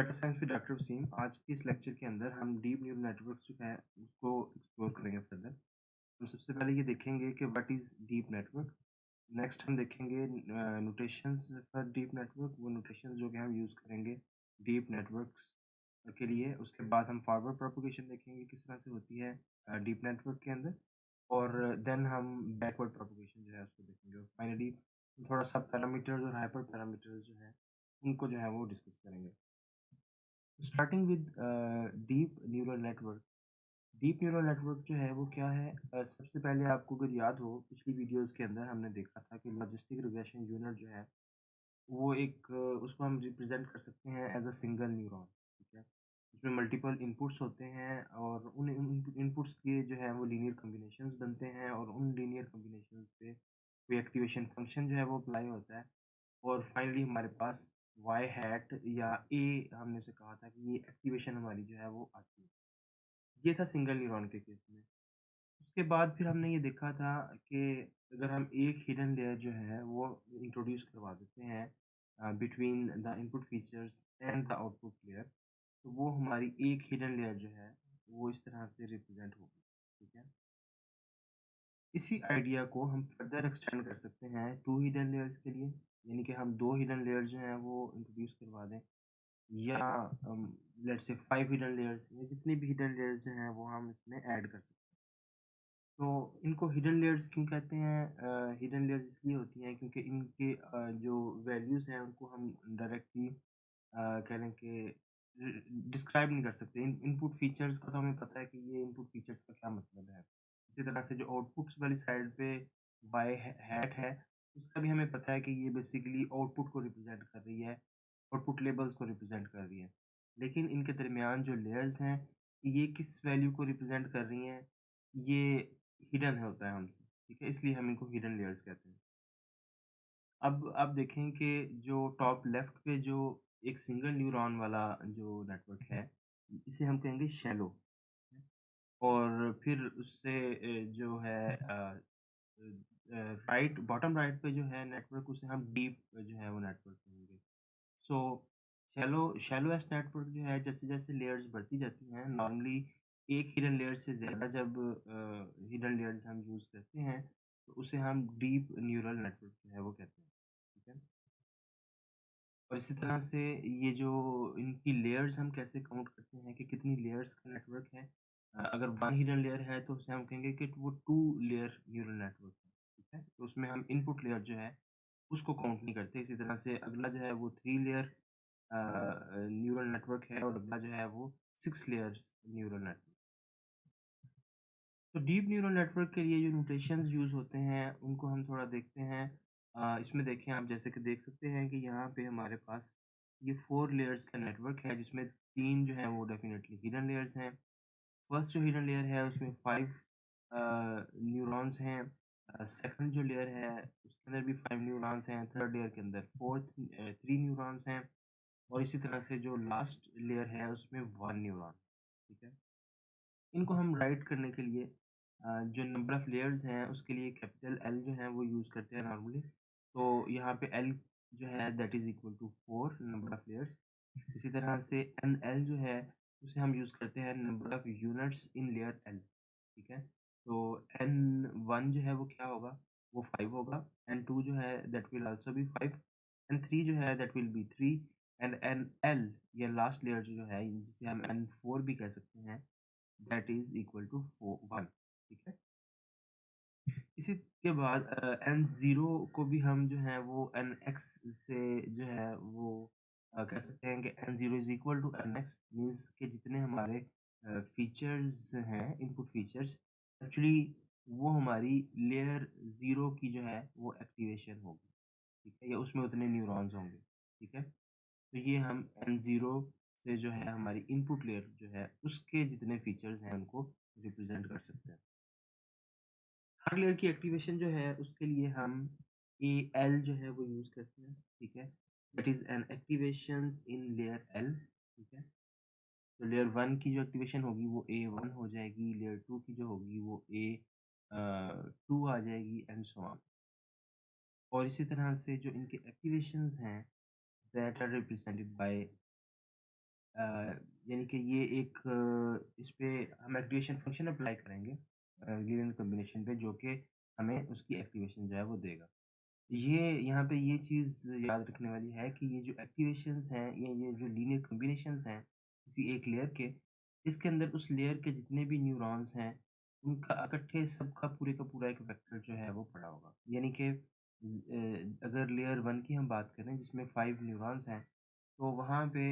Data science with doctor Wasim. आज के इस लेक्चर के अंदर हम डीप न्यूरल नेटवर्क्स जो है उसको एक्सप्लोर करेंगे फर्दर। हम सबसे पहले ये देखेंगे कि what is deep network. Next हम देखेंगे नोटेशंस फॉर डीप नेटवर्क, वो नोटेशंस जो कि हम यूज़ करेंगे डीप नेटवर्क्स के लिए। उसके बाद हम फॉरवर्ड प्रोपगेशन देखेंगे किस तरह से होती है डीप नेटवर्क के अंदर, और देन हम बैकवर्ड प्रोपगेशन जो है उसको देखेंगे, और फाइनली थोड़ा सा पैरामीटर्स और हाइपर पैरामीटर्स जो है उनको जो है वो डिस्कस करेंगे। Starting with deep neural network. Deep neural network जो है वो क्या है? सबसे पहले आपको अगर याद हो, पिछली वीडियोस के अंदर हमने देखा था कि लॉजिस्टिक रिग्रेशन यूनिट जो है वो एक उसको हम रिप्रेजेंट कर सकते हैं एज अ सिंगल न्यूरॉन। ठीक है, उसमें मल्टीपल इनपुट्स होते हैं, और उन इनपुट्स के जो है वो लीनियर कॉम्बिनेशंस बनते हैं, और उन लीनियर कॉम्बिनेशंस पे कोई एक्टिवेशन फंक्शन जो है वो अप्लाई होता है, और फाइनली हमारे पास वाई हैट या ए, हमने उसे कहा था कि ये एक्टिवेशन हमारी जो है वो आती है। ये था सिंगल न्यूरॉन के केस में। उसके बाद फिर हमने ये देखा था कि अगर हम एक हिडन लेयर जो है वो इंट्रोड्यूस करवा देते हैं between the input features and the output layer, तो वो हमारी एक हिडन लेयर जो है वो इस तरह से रिप्रेजेंट होगी। ठीक है, इसी आइडिया को हम फर्दर एक्सटेंड कर सकते हैं टू हिडन लेयर्स के लिए, यानी कि हम दो हिडन लेयर जो हैं वो इंट्रोड्यूस करवा दें, या लेट्स से 5 हिडन लेयर्स, या जितनी भी हिडन लेयर्स जो हैं वो हम इसमें ऐड कर सकते हैं। तो इनको हिडन लेयर्स क्यों कहते हैं? हिडन लेयर्स इसलिए होती हैं क्योंकि इनके जो वैल्यूज़ हैं उनको हम डायरेक्टली कह लें कि डिस्क्राइब नहीं कर सकते। इनपुट फीचर्स का तो हमें पता है कि ये इनपुट फीचर्स का क्या मतलब है। इसी तरह से जो आउटपुट्स वाली साइड पे बाय हैट है, उसका भी हमें पता है कि ये बेसिकली आउटपुट को रिप्रेजेंट कर रही है, आउटपुट लेबल्स को रिप्रेजेंट कर रही है। लेकिन इनके दरमियान जो लेयर्स हैं, ये किस वैल्यू को रिप्रेजेंट कर रही हैं, ये हिडन होता है हमसे। ठीक है, इसलिए हम इनको हिडन लेयर्स कहते हैं। अब आप देखें कि जो टॉप लेफ्ट पे जो एक सिंगल न्यूरॉन वाला जो नेटवर्क है, इसे हम कहेंगे शैलो। और फिर उससे जो है राइट, बॉटम राइट पे जो है नेटवर्क, उसे हम डीप जो है वो नेटवर्क कहेंगे। सो शैलोएस्ट नेटवर्क जो है, जैसे-जैसे लेयर्स बढ़ती जाती हैं, नॉर्मली एक हिडन लेयर से ज़्यादा जब हिडन लेयर्स हम यूज़ करते हैं, तो उसे हम डीप न्यूरल नेटवर्क जो है वो कहते हैं। ठीक है? और इसी तरह से ये जो इनकी लेयर्स हम कैसे काउंट करते हैं कि कितनी लेयर्स का नेटवर्क है। अगर 1 हिडन लेयर है तो उसे हम कहेंगे कि वो 2 लेयर न्यूरल नेटवर्क है। ठीक है? तो उसमें हम इनपुट लेयर जो है उसको काउंट नहीं करते। इसी तरह से अगला जो है वो 3 लेयर न्यूरल नेटवर्क है, और अगला जो है वो 6 लेयर्स न्यूरल नेटवर्क। तो डीप न्यूरल नेटवर्क के लिए जो नोटेशंस यूज़ होते हैं उनको हम थोड़ा देखते हैं। इसमें देखें आप, जैसे कि देख सकते हैं कि यहाँ पे हमारे पास ये 4 लेयर्स का नेटवर्क है, जिसमें 3 जो है वो डेफिनेटली हिडन लेयर्स हैं। फर्स्ट जो हिडन लेयर है उसमें 5 न्यूरॉन्स हैं। सेकंड जो लेयर है उसके अंदर भी 5 न्यूरॉन्स हैं। थर्ड लेयर के अंदर 3 न्यूरॉन्स हैं, और इसी तरह से जो लास्ट लेयर है उसमें 1 न्यूरॉन। ठीक है? इनको हम राइट करने के लिए जो नंबर ऑफ लेयर्स हैं उसके लिए कैपिटल एल जो है वो यूज़ करते हैं नॉर्मली। तो यहाँ पे एल जो है that is equal to 4 number of layers. इसी तरह से एन एल जो है उसे हम यूज़ करते हैं number of units in layer L. ठीक है? तो एन 1 जो है वो क्या होगा? वो 5 होगा। एन 2 जो है that will also be 5। N 3 जो है that will be 3। And N L, या लास्ट लेयर जो है जिसे हम एन 4 भी कह सकते हैं, दैट इज़ इक्वल टू 1। ठीक है? इसी के बाद n0 को भी हम जो है वो nx से जो है वो कह सकते हैं कि n0 is equal to nx, means कि जितने हमारे फीचर्स हैं, इनपुट फीचर्स, एक्चुअली वो हमारी लेयर 0 की जो है वो एक्टिवेशन होगी। ठीक है? या उसमें उतने न्यूरॉन्स होंगे। ठीक है? तो ये हम n0 से जो है हमारी इनपुट लेयर जो है उसके जितने फीचर्स हैं उनको रिप्रेजेंट कर सकते हैं। हर लेयर की एक्टिवेशन जो है उसके लिए हम ए एल जो है वो यूज़ करते हैं। ठीक है? That is an activations in layer L. ठीक है? तो लेयर 1 की जो एक्टिवेशन होगी वो A1 हो जाएगी, लेयर 2 की जो होगी वो A2 आ जाएगी, एंड सो ऑन। और इसी तरह से जो इनके एक्टिवेशंस हैं दैट आर रिप्रेजेंटेड बाय यानी कि ये एक इस पे हम एक्टिवेशन फंक्शन अप्लाई करेंगे लीनियर कॉम्बिनेशन पे, जो कि हमें उसकी एक्टिवेशन जो है वो देगा। ये यहाँ पे ये चीज़ याद रखने वाली है कि ये जो एक्टिवेशंस हैं, ये जो लीनियर कॉम्बिनेशंस हैं किसी एक लेयर के, इसके अंदर उस लेयर के जितने भी न्यूरॉन्स हैं, उनका इकट्ठे सबका पूरे का पूरा एक वेक्टर जो है वो पड़ा होगा। यानी कि अगर लेयर 1 की हम बात करें जिसमें 5 न्यूरॉन्स हैं, तो वहाँ पे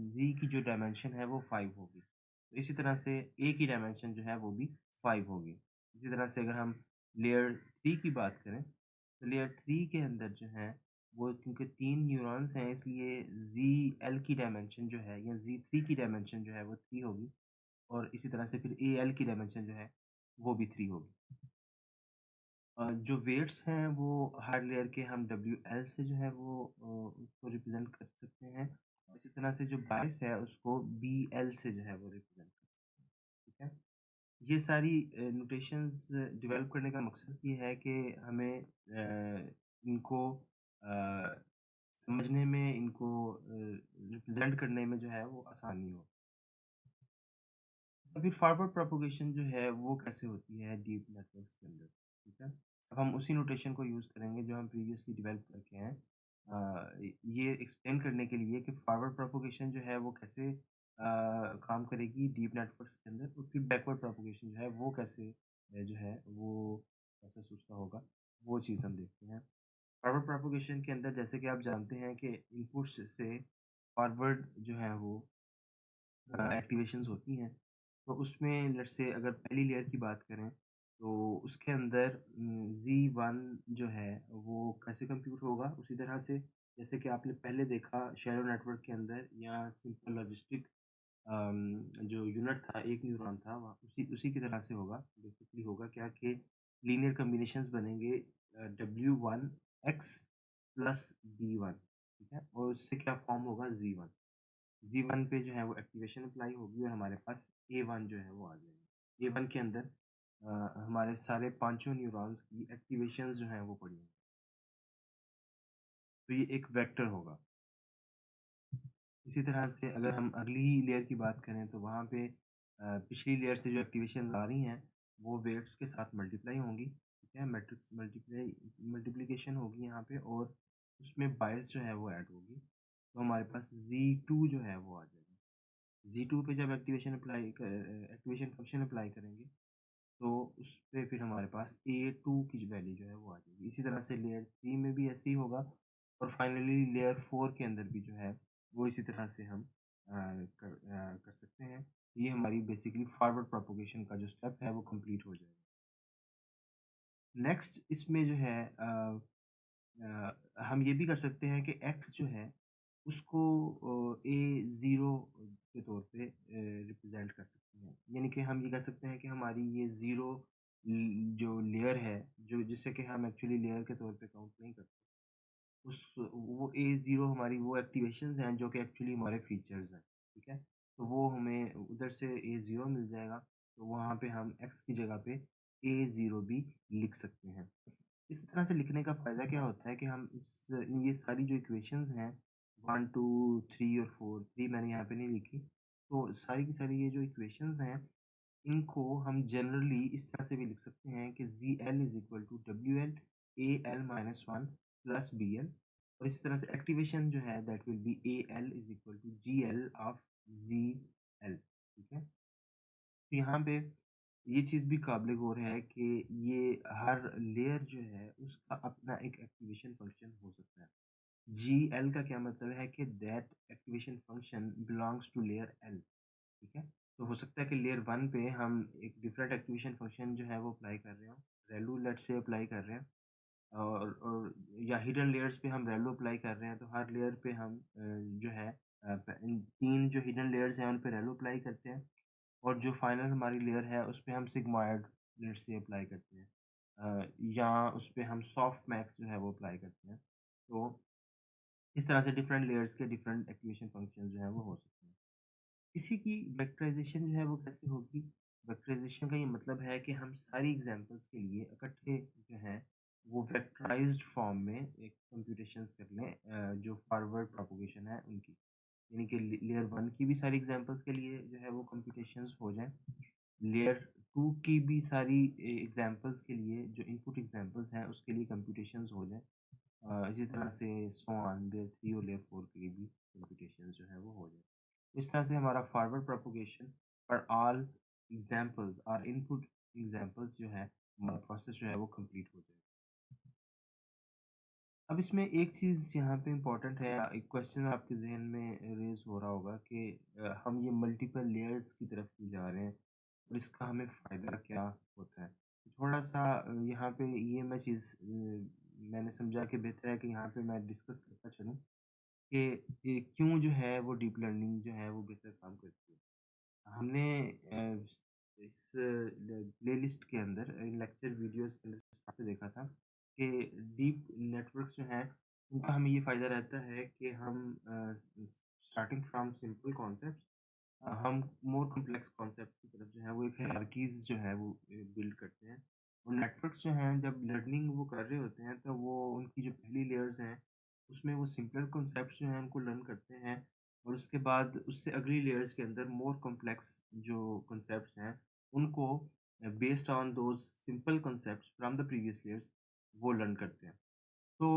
ज़ी की जो डायमेंशन है वो 5 होगी। तो इसी तरह से ए की डायमेंशन जो है वो भी 5 होगी। इसी तरह से अगर हम लेयर 3 की बात करें, तो लेयर 3 के अंदर जो है वो क्योंकि 3 न्यूरॉन्स हैं, इसलिए ज़ी-एल की डायमेंशन जो है या ज़ी-3 की डायमेंशन जो है वो 3 होगी, और इसी तरह से फिर ए-एल की डायमेंशन जो है वो भी 3 होगी। जो वेट्स हैं वो हर लेयर के हम डब्ल्यू-एल से जो है वो उसको रिप्रेज़ेंट कर सकते हैं। इसी तरह से जो बायस है उसको बी-एल से जो है वो रिप्रेज़ेंट कर सकते हैं। ठीक है? ये सारी नोटेशंस डेवलप करने का मकसद ये है कि हमें इनको समझने में, इनको रिप्रेज़ेंट करने में जो है वो आसानी हो। अभी फॉरवर्ड प्रोपेगेशन जो है वो कैसे होती है डीप नेटवर्क्स के अंदर, ठीक है? अब हम उसी नोटेशन को यूज़ करेंगे जो हम प्रीवियसली डेवलप करके हैं। ये एक्सप्लेन करने के लिए कि फॉरवर्ड प्रोपेगेशन जो है वो कैसे काम करेगी डीप नेटवर्क्स के अंदर, और फिर बैकवर्ड प्रोपेगेशन जो है वो कैसे जो है वो प्रोसेस उसका होगा, वो चीज़ हम देखते हैं। फॉरवर्ड प्रोपेगेशन के अंदर जैसे कि आप जानते हैं कि इनपुट्स से फॉरवर्ड जो है वो एक्टिवेशंस होती हैं। तो उसमें लेट्स से अगर पहली लेयर की बात करें, तो उसके अंदर ज़ी-1 जो है वो कैसे कंप्यूट होगा, उसी तरह से जैसे कि आपने पहले देखा शैलो नेटवर्क के अंदर या सिंपल लॉजिस्टिक जो यूनिट था, एक न्यूरॉन था, वहाँ उसी उसी की तरह से होगा। बेसिकली होगा क्या कि लीनियर कॉम्बिनेशंस बनेंगे W1 X प्लस B1, ठीक है? और उससे क्या फॉर्म होगा Z1। जी1 पे जो है वो एक्टिवेशन अप्लाई होगी और हमारे पास ए1 जो है वो आ जाएगा। ए1 के अंदर हमारे सारे पाँचों न्यूरॉन्स की एक्टिवेशंस जो हैं वो पड़ी होंगी। तो ये एक वेक्टर होगा। इसी तरह से अगर हम अगली लेयर की बात करें, तो वहाँ पे पिछली लेयर से जो एक्टिवेशंस आ रही हैं वो वेट्स के साथ मल्टीप्लाई होंगी, ठीक है? मैट्रिक्स मल्टीप्लिकेशन होगी यहाँ पे, और उसमें बायस जो है वो ऐड होगी। तो हमारे पास जी2 जो है वो आ जाएगा। जी2 पे जब एक्टिवेशन फंक्शन अप्लाई करेंगे, तो उस पे फिर हमारे पास ए2 की जो वैल्यू जो है वो आ जाएगी। इसी तरह से लेयर 3 में भी ऐसे ही होगा, और फाइनली लेयर 4 के अंदर भी जो है वो इसी तरह से हम कर सकते हैं। ये हमारी बेसिकली फॉरवर्ड प्रोपेगेशन का जो स्टेप है वो कंप्लीट हो जाएगा। नेक्स्ट इसमें जो है हम ये भी कर सकते हैं कि एक्स जो है उसको ए ज़ीरो के तौर पे रिप्रेजेंट कर सकते हैं। यानी कि हम ये कह सकते हैं कि हमारी ये ज़ीरो जो लेयर है, जो जिसे कि हम एक्चुअली लेयर के तौर पे काउंट नहीं करते, उस वो ए ज़ीरो हमारी वो एक्टिवेशंस हैं जो कि एक्चुअली हमारे फीचर्स हैं, ठीक है? तो वो हमें उधर से ए ज़ीरो मिल जाएगा, तो वहाँ पे हम एक्स की जगह पे ए ज़ीरो भी लिख सकते हैं। इस तरह से लिखने का फ़ायदा क्या होता है कि हम ये सारी जो इक्वेशंस हैं 1, 2, 3 और 4, 3 मैंने यहाँ पे नहीं लिखी। तो सारी की सारी ये जो इक्वेशंस हैं, इनको हम जनरली इस तरह से भी लिख सकते हैं कि ZL is equal to WL AL-1 plus BL, और इसी तरह से एक्टिवेशन जो है that will be AL is equal to GL of ZL, ठीक है? तो यहाँ पे ये चीज़ भी काबिल गौर है कि ये हर लेयर जो है उसका अपना एक एक्टिवेशन फंक्शन हो सकता है। जीएल का क्या मतलब है कि that activation function belongs to layer L, ठीक है? तो हो सकता है कि लेयर 1 पे हम एक डिफरेंट एक्टिवेशन फंक्शन जो है वो अप्लाई कर रहे हों, रेलू लेट्स से अप्लाई कर रहे हैं, और या हिडन लेयर्स पे हम रेलो अप्लाई कर रहे हैं, तो हर लेयर पे हम जो है इन 3 जो हिडन लेयर्स हैं उन पे रेलो अप्लाई करते हैं, और जो फाइनल हमारी लेयर है उस पे हम सिग्मॉइड लेट्स से अप्लाई करते हैं, या उस पे हम सॉफ्ट मैक्स जो है वो अप्लाई करते हैं। तो इस तरह से डिफरेंट लेयर्स के डिफरेंट एक्टिवेशन फंक्शन जो है वो हो सकते हैं। इसी की वेक्टराइजेशन जो है वो कैसे होगी? वेक्टराइजेशन का ये मतलब है कि हम सारी एग्ज़ाम्पल्स के लिए इकट्ठे जो हैं वो वेक्टराइज़्ड फॉर्म में एक कंप्यूटेशंस कर लें, जो फॉरवर्ड प्रोपेगेशन है उनकी। यानी कि लेयर 1 की भी सारी एग्ज़ाम्पल्स के लिए जो है वो कंप्यूटेशंस हो जाएँ। लेयर 2 की भी सारी एग्ज़ाम्पल्स के लिए जो इनपुट एग्ज़ाम्पल्स हैं उसके लिए कंप्यूटेशंस हो जाएँ। इसी तरह से सो ऑन लेयर 3 और लेयर 4 के लिए भी कंप्यूटेशंस जो है वो हो जाए। इस तरह से हमारा forward propagation for all examples और इनपुट एग्ज़ाम्पल्स जो है हमारा प्रोसेस जो है वो कंप्लीट हो जाए। अब इसमें एक चीज़ यहाँ पे इम्पोर्टेंट है, एक क्वेश्चन आपके ज़हन में रेज़ हो रहा होगा कि हम ये मल्टीपल लेयर्स की तरफ क्यों जा रहे हैं और इसका हमें फ़ायदा क्या होता है? थोड़ा-सा यहाँ पे ये मैं चीज़ मैंने समझा कि बेहतर है कि यहाँ पे मैं डिस्कस करता चलूँ कि ये क्यों जो है वो डीप लर्निंग जो है वो बेहतर काम करती है। हमने इस प्लेलिस्ट के अंदर लेक्चर वीडियोस के अंदर स्टार्ट में देखा था कि डीप नेटवर्क्स जो हैं उनका हमें ये फ़ायदा रहता है कि हम स्टार्टिंग फ्रॉम सिंपल कॉन्सेप्ट्स हम मोर कॉम्प्लेक्स कॉन्सेप्ट्स की तरफ जो है वो एक हायरार्कीज़ जो है वो बिल्ड करते हैं। और नेटवर्क्स जो हैं जब लर्निंग वो कर रहे होते हैं तो वो उनकी जो पहली लेयर्स हैं उसमें वो सिंपलर कॉन्सेप्ट्स जो हैं उनको लर्न करते हैं और उसके बाद उससे अगली लेयर्स के अंदर मोर कॉम्प्लेक्स जो कॉन्सेप्ट्स हैं उनको based on those simple concepts from the previous layers वो लर्न करते हैं। तो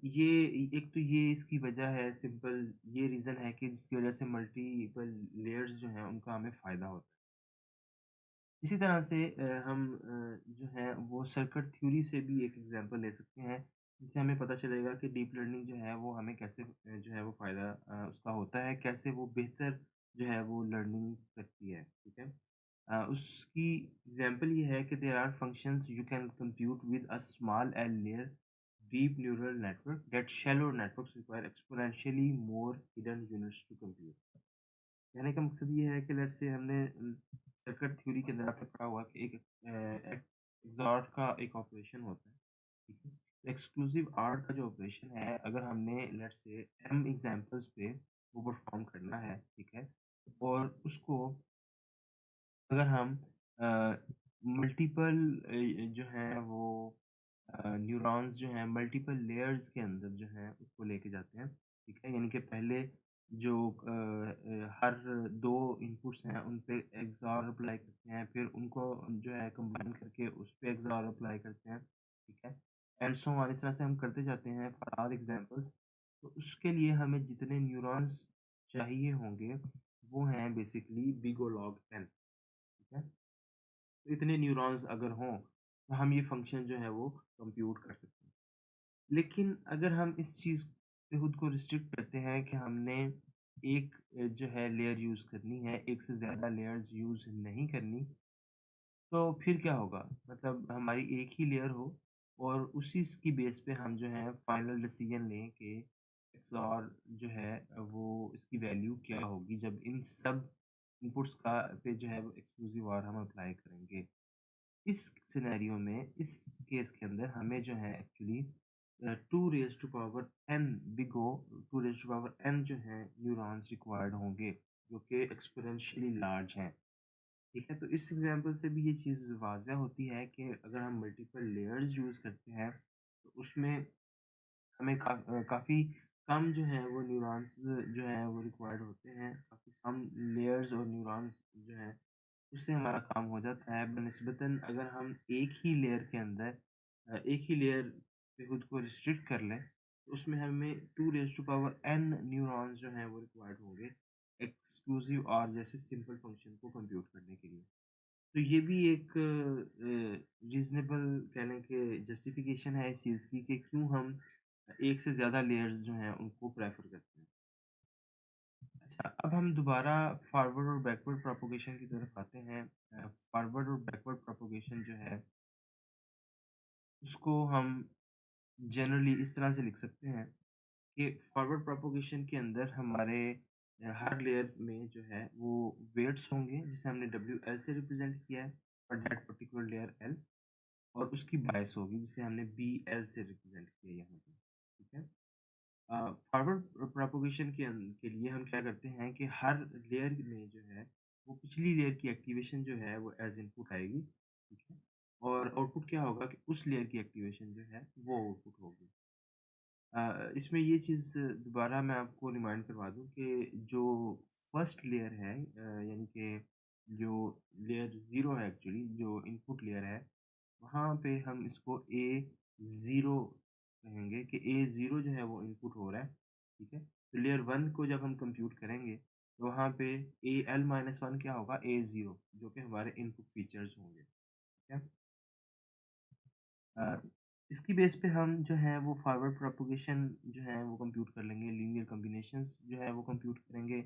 ये एक तो ये इसकी वजह है, सिंपल ये रीज़न है कि जिसकी वजह से मल्टीपल लेयर्स जो हैं उनका हमें फ़ायदा होता है। इसी तरह से हम जो है वो सर्किट थ्योरी से भी एक एग्जांपल ले सकते हैं, जिससे हमें पता चलेगा कि डीप लर्निंग जो है वो हमें कैसे जो है वो फ़ायदा उसका होता है, कैसे वो बेहतर जो है वो लर्निंग करती है, ठीक है? उसकी एग्जांपल ये है कि there are functions you can compute with a small L layer deep neural network that shallow networks require exponentially more hidden units to compute. कहने का मकसद ये है कि लेट्स से हमने सर्किट थ्योरी के अंदर आपने पढ़ा होगा कि एक XOR का एक ऑपरेशन होता है, ठीक है? एक्सक्लूसिव ऑर का जो ऑपरेशन है, अगर हमने लेट्स से m एग्ज़ाम्पल्स पे वो परफ़ॉर्म करना है, ठीक है? और उसको अगर हम अ, मल्टीपल जो है वो न्यूरॉन्स जो हैं मल्टीपल लेयर्स के अंदर जो हैं उसको लेके जाते हैं, ठीक है? यानी कि पहले जो हर 2 इनपुट्स हैं उन पे XOR अप्लाई करते हैं, फिर उनको जो है कंबाइन करके उस पे XOR अप्लाई करते हैं, ठीक है? एंड सो ऑन इस तरह से हम करते जाते हैं फॉर ऑल एग्ज़ाम्पल्स। तो उसके लिए हमें जितने न्यूरॉन्स चाहिए होंगे, वो हैं basically big O log n, ठीक है? तो इतने न्यूरॉन्स अगर हों, तो हम ये फ़ंक्शन जो है वो कंप्यूट कर सकते हैं। लेकिन अगर हम इस चीज़ पे खुद को रिस्ट्रिक्ट करते हैं कि हमने एक जो है लेयर यूज़ करनी है, एक से ज़्यादा लेयर्स यूज़ नहीं करनी, तो फिर क्या होगा? मतलब हमारी एक ही लेयर हो और उसी स की बेस पे हम जो है फाइनल डिसीज़न लें कि XOR जो है वो इसकी वैल्यू क्या होगी जब इन सब इनपुट्स का पे जो है वो एक्सक्लूसिव OR हम अप्लाई करेंगे। इस सिनेरियो में, इस केस के अंदर हमें जो है actually 2 raise to power n big O 2 raise to power n जो है न्यूरॉन्स रिक्वायर्ड होंगे, जो कि एक्स्पोनेंशियली लार्ज हैं, ठीक है? तो इस एग्ज़ाम्पल से भी ये चीज़ वाज़िह होती है कि अगर हम मल्टीपल लेयर्स यूज़ करते हैं, तो उसमें हमें काफ़ी कम जो है वो न्यूरॉन्स जो हैं वो रिक्वायर्ड होते हैं, काफ़ी कम लेयर्स और न्यूरॉन्स जो हैं उससे हमारा काम हो जाता है बनिस्बतन अगर हम एक ही लेयर के अंदर एक ही लेयर पे खुद को रिस्ट्रिक्ट कर लें, तो उसमें हमें 2 raise to power n neurons जो हैं वो रिक्वायर्ड होंगे, एक्सक्लूसिव OR जैसे सिंपल फंक्शन को कंप्यूट करने के लिए। तो ये भी एक रीज़नेबल कह लें कि जस्टिफ़िकेशन है इस चीज़ की कि क्यों हम एक से ज़्यादा लेयर्स जो हैं उनको प्रेफ़र करते हैं। अच्छा, अब हम दोबारा फॉरवर्ड और बैकवर्ड प्रोपगेशन की तरफ आते हैं। फॉरवर्ड और बैकवर्ड प्रोपगेशन जो है, उसको हम जनरली इस तरह से लिख सकते हैं कि फॉरवर्ड प्रोपगेशन के अंदर हमारे हर लेयर में जो है वो वेट्स होंगे, जिसे हमने WL से रिप्रेज़ेंट किया है for that particular layer L, और उसकी बायस होगी, जिसे हमने BL से रिप्रेज़ेंट किया है यहाँ पे, ठीक है? फॉरवर्ड प्रोपगेशन के लिए हम क्या करते हैं कि हर लेयर में जो है वो पिछली लेयर की एक्टिवेशन जो है वो एज इनपुट आएगी, ठीक है? और आउटपुट क्या होगा कि उस लेयर की एक्टिवेशन जो है वो आउटपुट होगी। इसमें ये चीज़ दोबारा मैं आपको रिमाइंड करवा दूँ कि जो फर्स्ट लेयर है यानी कि जो लेयर 0 है एक्चुअली जो इनपुट लेयर है, वहाँ पे हम इसको A0 कहेंगे कि A0 जो है वो इनपुट हो रहा है, ठीक है? तो लेयर 1 को जब हम कंप्यूट करेंगे, तो वहाँ पे AL-1 क्या होगा? A0 जो कि हमारे इनपुट फीचर्स होंगे, ठीक है? अ, इसकी बेस पे हम जो है वो फॉरवर्ड प्रोपगेशन जो है वो कंप्यूट कर लेंगे, लीनियर कॉम्बिनेशंस जो है वो कंप्यूट करेंगे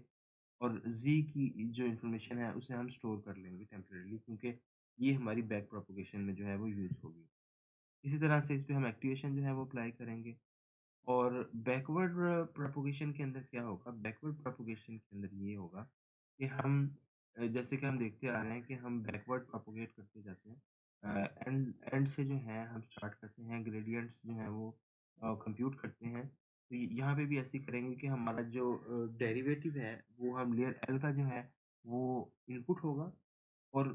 और ज़ी की जो इन्फॉर्मेशन है उसे हम स्टोर कर लेंगे टेम्परेरीली क्योंकि ये हमारी बैक प्रोपगेशन में जो है वो यूज़ होगी। इसी तरह से इस पे हम एक्टिवेशन जो है वो अप्लाई करेंगे और बैकवर्ड प्रोपगेशन के अंदर क्या होगा? बैकवर्ड प्रोपगेशन के अंदर ये होगा कि हम जैसे कि हम देखते आ रहे हैं कि हम बैकवर्ड प्रोपगेट करते जाते हैं। एंड एंड से जो है हम स्टार्ट करते हैं ग्रेडियंट्स जो हैं वो कंप्यूट करते हैं। तो यहाँ पे भी ऐसे ही करेंगे कि हमारा जो डेरिवेटिव है वो हम लेयर एल का जो है वो इनपुट होगा और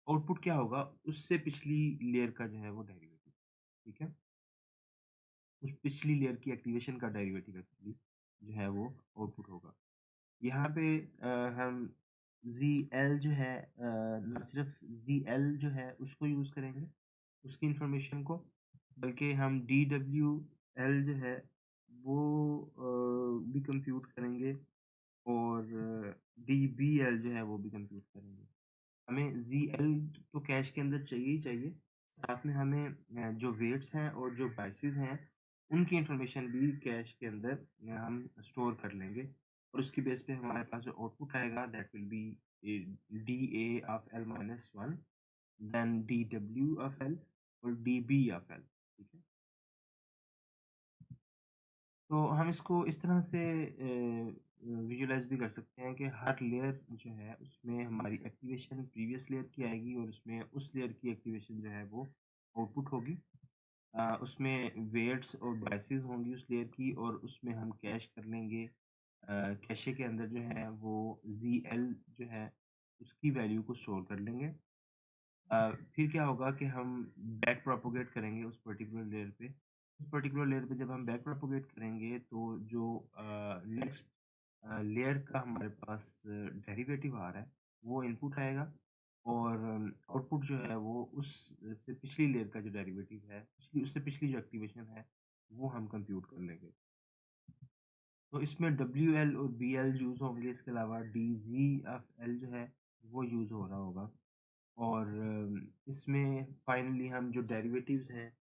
आउटपुट क्या होगा? उससे पिछली लेयर का जो है वो डेरिवेटिव, ठीक है? उस पिछली लेयर की एक्टिवेशन का डेरिवेटिव एक्चुअली जो है वो आउटपुट होगा। यहाँ पे हम ज़ीएल जो है ना सिर्फ ज़ीएल जो है उसको यूज़ करेंगे, उसकी इन्फॉर्मेशन को, बल्कि हम डीडब्ल्यूएल जो है वो भी कंप्यूट करेंगे और डीबीएल जो है वो भी कंप्यूट करेंगे। हमें ज़ीएल तो कैश के अंदर चाहिए ही चाहिए, साथ में हमें जो वेट्स हैं और जो बाइसेस हैं, उनकी इन्फॉर्मेशन भी कैश के अंदर हम स्टोर कर लेंगे और उसकी बेस पे हमारे पास जो आउटपुट आएगा that will be DA of L minus one then DW of L और डीबी ऑफ एल, ठीक है? तो हम इसको इस तरह से विजुअलाइज़ भी कर सकते हैं कि हर लेयर जो है उसमें हमारी एक्टिवेशन प्रीवियस लेयर की आएगी और उसमें उस लेयर की एक्टिवेशन जो है वो आउटपुट होगी। उसमें वेट्स और बाइसेस होंगी उस लेयर की और उसमें हम कैश कर लेंगे। कैशे के अंदर जो है वो ज़ीएल जो है उसकी वैल्यू को स्टोर कर लेंगे। फिर क्या होगा कि हम बैक प्रोपोगेट करेंगे उस पर्टिकुलर लेयर पे। उस पर्टिकुलर लेयर पे जब हम बैक प्रोपोगेट करेंगे तो जो नेक्स्ट लेयर का हमारे पास डेरिवेटिव आ रहा है, वो इनपुट आएगा और आउटपुट जो है वो उस से पिछली लेयर का जो डेरिवेटिव है, पिछली उससे पिछली जो एक्टिवेशन है, वो हम कंप्यूट कर लेंगे। तो इसमें डब्ल्यूएल और बीएल यूज़ होंगे, इसके अलावा डीज़ी ऑफ एल जो है, वो यूज़ हो रहा होगा। और इसमें फाइनली हम जो डेरिवेटिव्स हैं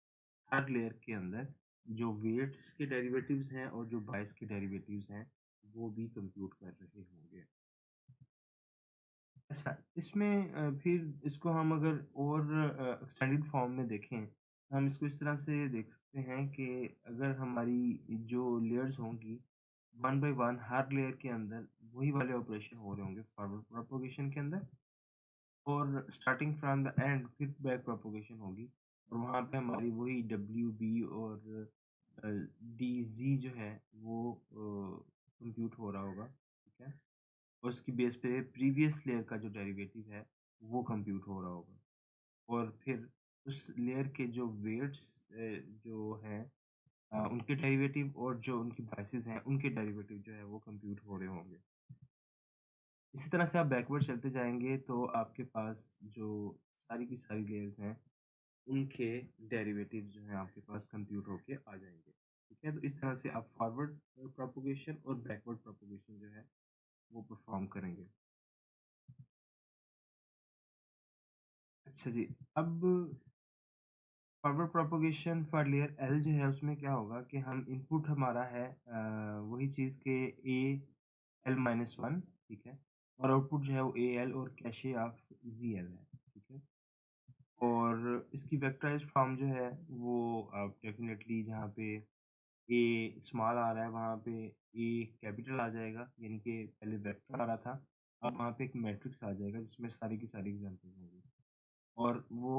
हर लेयर के अंदर जो वेट्स के डेरिवेटिव्स हैं और जो बाइस के डेरिवेटिव्स हैं वो भी कंप्यूट कर रहे होंगे। अच्छा, इसमें फिर इसको हम अगर और एक्सटेंडेड फॉर्म में देखें, हम इसको इस तरह से देख सकते हैं कि अगर हमारी जो लेयर्स होंगी, one by one her layer के अंदर वही वाले ऑपरेशन हो रहे होंगे फॉरवर्ड प्रोपगेशन के अंदर और स्टार्टिंग फ्रॉम द एंड फिर बैक प्रोपगेशन होगी और वहाँ पे हमारी वही डब्ल्यू बी और डी जी जो है वो कंप्यूट हो रहा होगा, ठीक है? और उसकी बेस पे प्रीवियस लेयर का जो डेरिवेटिव है वो कंप्यूट हो रहा होगा और फिर उस लेयर के जो वेट्स जो हैं उनके डेरिवेटिव और जो उनकी बाइसेस हैं उनके डेरिवेटिव जो है वो कंप्यूट हो रहे होंगे। इसी तरह से आप बैकवर्ड चलते जाएँगे तो आपके पास जो सारी की सारी लेयर्स हैं, उनके डेरिवेटिव्स जो हैं आपके पास कंप्यूट होके आ जाएँगे। ठीक है? तो इस तरह से आप फॉरवर्ड प्रोपगेशन और बैकवर्ड प्रोपगेशन जो है वो परफ़ॉर्म करेंगे। अच्छा जी, अब forward propagation for layer L जो है उसमें क्या होगा कि हम इनपुट हमारा है वही चीज़ के ए एल माइनस वन, ठीक है? और आउटपुट जो है वो ए एल और कैशे ऑफ ज़ी एल है, ठीक है? और इसकी वेक्टराइज़्ड फॉर्म जो है वो आप डेफ़िनेटली जहाँ पे ए स्मॉल आ रहा है वहाँ पे ए कैपिटल आ जाएगा, यानी कि पहले वेक्टर आ रहा था, अब वहाँ पे एक मैट्रिक्स आ जाएगा जिसमें सारी की सारी एग्ज़ाम्पल होंगी। और वो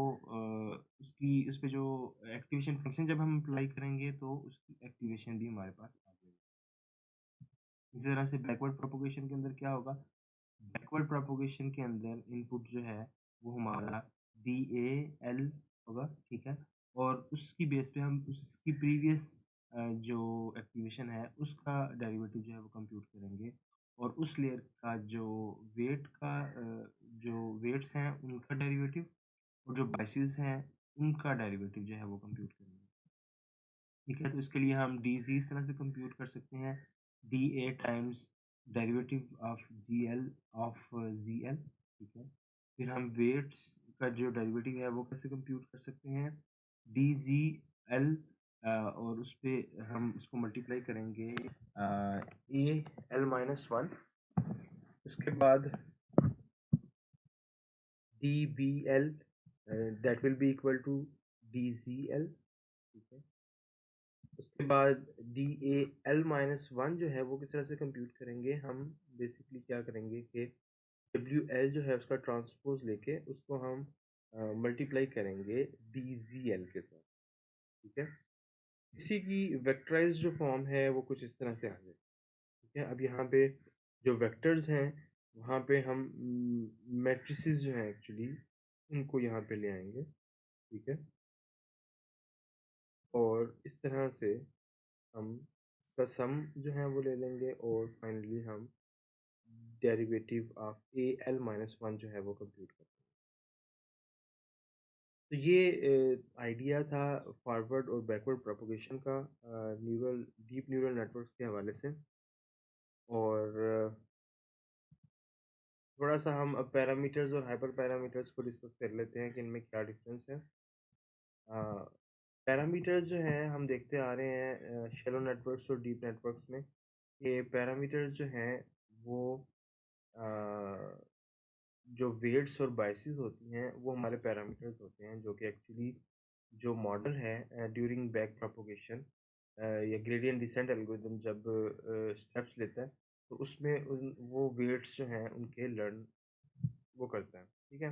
उसकी उसपे जो एक्टिवेशन फ़ंक्शन जब हम अप्लाई करेंगे तो उसकी एक्टिवेशन भी हमारे पास आ जाएगी। इसी तरह से बैकवर्ड प्रोपगेशन के अंदर क्या होगा? बैकवर्ड प्रोपगेशन के अंदर इनपुट जो है वो हमारा DAL होगा, ठीक है? और उसकी बेस पे हम उसकी प्रीवियस जो एक्टिवेशन है उसका डेरिवेटिव जो है वो कंप्यूट करेंगे और उस लेयर का जो जो वेट्स हैं उनका डेरिवेटिव और जो बाइसेस हैं उनका डेरिवेटिव जो है वो कंप्यूट करेंगे। ठीक है, तो इसके लिए हम डी जी इस तरह से कंप्यूट कर सकते हैं, D A times derivative of G L of ji L. ठीक है, फिर हम वेट्स का जो डेरिवेटिव है वो कैसे कंप्यूट कर सकते हैं, डी जी एल और उस पर हम उसको मल्टीप्लाई करेंगे ए एल माइनस वन, उसके बाद D B L that will be equal to D G L. ठीक है, उसके बाद D A L minus one जो है वो किस तरह से कंप्यूट करेंगे, हम बेसिकली क्या करेंगे कि डब्ल्यू एल जो है उसका ट्रांसपोज लेके उसको हम मल्टीप्लाई करेंगे डी जी एल के साथ। ठीक है, इसी की वेक्टराइज जो फॉर्म है वो कुछ इस तरह से आ जाए। ठीक है, अब यहाँ पे जो वेक्टर्स हैं वहाँ पे हम मैट्रिसेस जो हैं एक्चुअली उनको यहाँ पे ले आएंगे। ठीक है, और इस तरह से हम इसका सम जो है वो ले लेंगे और फाइनली हम derivative of A L minus one जो है वो कंप्यूट करते हैं। तो ये आइडिया था फॉरवर्ड और बैकवर्ड प्रोपोगेशन का न्यूरल डीप न्यूरल नेटवर्क्स के हवाले से। और थोड़ा सा हम अब पैरामीटर्स और हाइपर पैरामीटर्स को डिस्कस कर लेते हैं कि इनमें क्या डिफरेंस है। पैरामीटर्स जो हैं हम देखते आ रहे हैं शैलो नेटवर्क्स और डीप नेटवर्क्स में, ये पैरामीटर्स जो हैं वो जो वेट्स और बाइसेस होती हैं वो हमारे पैरामीटर्स होते हैं, जो कि एक्चुअली जो मॉडल है ड्यूरिंग बैक प्रोपोगेशन या ग्रेडियंट डिसेंट एल्गोरिथम जब स्टेप्स लेता है तो उसमें वो वेट्स जो हैं उनके लर्न वो करता है। ठीक है,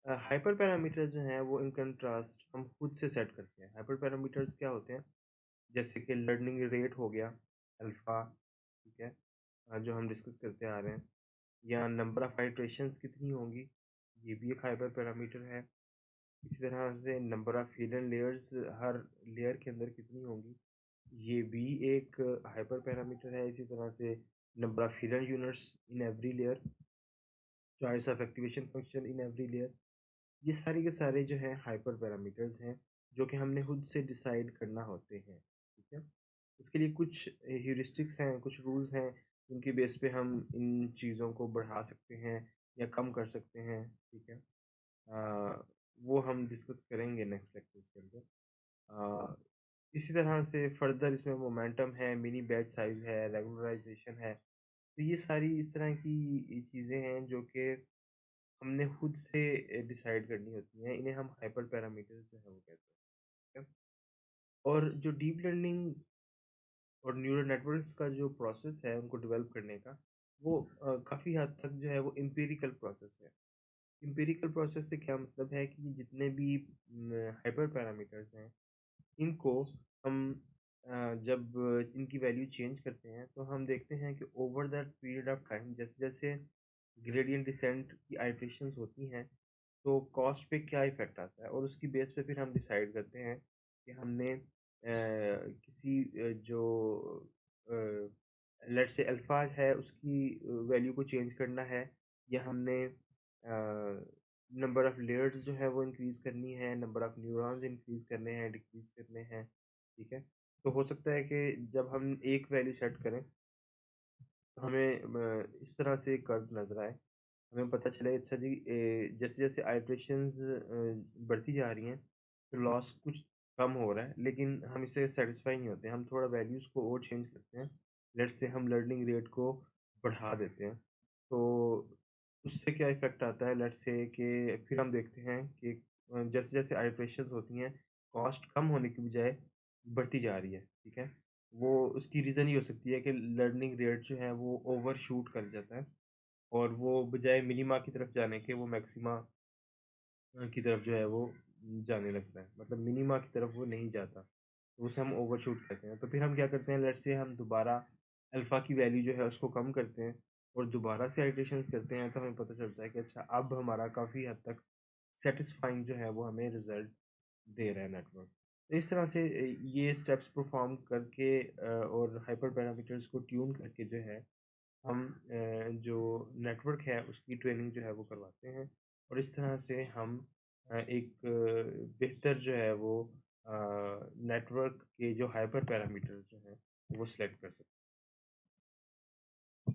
हाइपर पैरामीटर्स जो हैं वो इन कंट्रास्ट हम खुद से सेट करते हैं। हाइपर पैरामीटर्स क्या होते हैं, जैसे कि लर्निंग रेट हो गया अल्फ़ा। ठीक है, जो हम डिस्कस करते आ रहे हैं, या नंबर ऑफ आइट्रेशंस कितनी होंगी, ये भी एक हाइपर पैरामीटर है। इसी तरह से number of hidden layers her layer के अंदर कितनी होंगी, ये भी एक हाइपर पैरामीटर है। इसी तरह से number of hidden units in every layer, choice of activation function in every layer, ये सारे के सारे जो हैं हाइपर पैरामीटर्स हैं जो कि हमने खुद से डिसाइड करना होते हैं। ठीक है, इसके लिए कुछ ह्यूरिस्टिक्स हैं, कुछ रूल्स हैं उनके बेस पे हम इन चीज़ों को बढ़ा सकते हैं या कम कर सकते हैं। ठीक है, वो हम डिस्कस करेंगे नेक्स्ट लेक्चर्स के अंदर। अ, इसी तरह से फर्दर इसमें मोमेंटम है, मिनी बैच साइज है, रेगुलराइजेशन है। तो ये सारी इस तरह की चीज़ें हैं जो कि हमने खुद से डिसाइड करनी होती हैं, इन्हें हम हाइपर पैरामीटर्स जो है वो कहते हैं। ठीक है? और जो डीप लर्निंग और न्यूरल नेटवर्क्स का जो प्रोसेस है उनको डेवलप करने का, वो काफ़ी हद तक जो है वो एम्पिरिकल प्रोसेस है। एम्पिरिकल प्रोसेस से क्या मतलब है कि जितने भी हाइपर पैरामीटर्स हैं इनको हम जब इनकी वैल्यू चेंज करते हैं तो हम देखते हैं कि over the period of time जैसे जैसे ग्रेडियंट डिसेंट की आइट्रेशंस होती हैं तो कॉस्ट पे क्या इफ़ेक्ट आता है, और उसकी बेस पे फिर हम डिसाइड करते हैं कि हमने किसी जो लेट्स से अल्फ़ा है उसकी वैल्यू को चेंज करना है, या हमने नंबर ऑफ़ लेयर्स जो है वो इंक्रीज़ करनी है, नंबर ऑफ़ न्यूरॉन्स इंक्रीज़ करने हैं, डिक्रीज़ करने हैं। ठीक है, तो हो सकता है कि जब हम एक वैल्यू सेट करें तो हमें इस तरह से कर्व नज़र आए, हमें पता चले अच्छा जी जैसे जैसे आइट्रेशंस बढ़ती जा रही हैं तो लॉस कुछ कम हो रहा है, लेकिन हम इससे सेटिस्फाई नहीं होते, हम थोड़ा वैल्यूज़ को और चेंज करते हैं। लेट्स से हम लर्निंग रेट को बढ़ा देते हैं, तो उससे क्या इफ़ेक्ट आता है, लेट्स से कि फिर हम देखते हैं कि जैसे जैसे आइट्रेशंस होती हैं कॉस्ट कम होने की बजाय बढ़ती जा रही है। ठीक है, वो उसकी रीज़न ये हो सकती है कि लर्निंग रेट जो है वो ओवर शूट कर जाता है और वो बजाय मिनिमा की तरफ जाने के वो मैक्सिमा की तरफ जो है वो जाने लगता है, मतलब मिनिमा की तरफ वो नहीं जाता, तो उसे हम ओवरशूट कहते हैं। तो फिर हम क्या करते हैं, लेट्स से हम दोबारा अल्फ़ा की वैल्यू जो है उसको कम करते हैं और दोबारा से आइट्रेशंस करते हैं, तो हमें पता चलता है कि अच्छा अब हमारा काफ़ी हद तक सेटिस्फाइंग जो है वो हमें रिज़ल्ट दे रहा है नेटवर्क। तो इस तरह से ये स्टेप्स परफॉर्म करके और हाइपर पैरामीटर्स को ट्यून करके जो है हम जो नेटवर्क है उसकी ट्रेनिंग जो है वो करवाते हैं और इस तरह से हम एक बेहतर जो है वो नेटवर्क के जो हाइपर पैरामीटर्स जो हैं वो सिलेक्ट कर सकते हैं।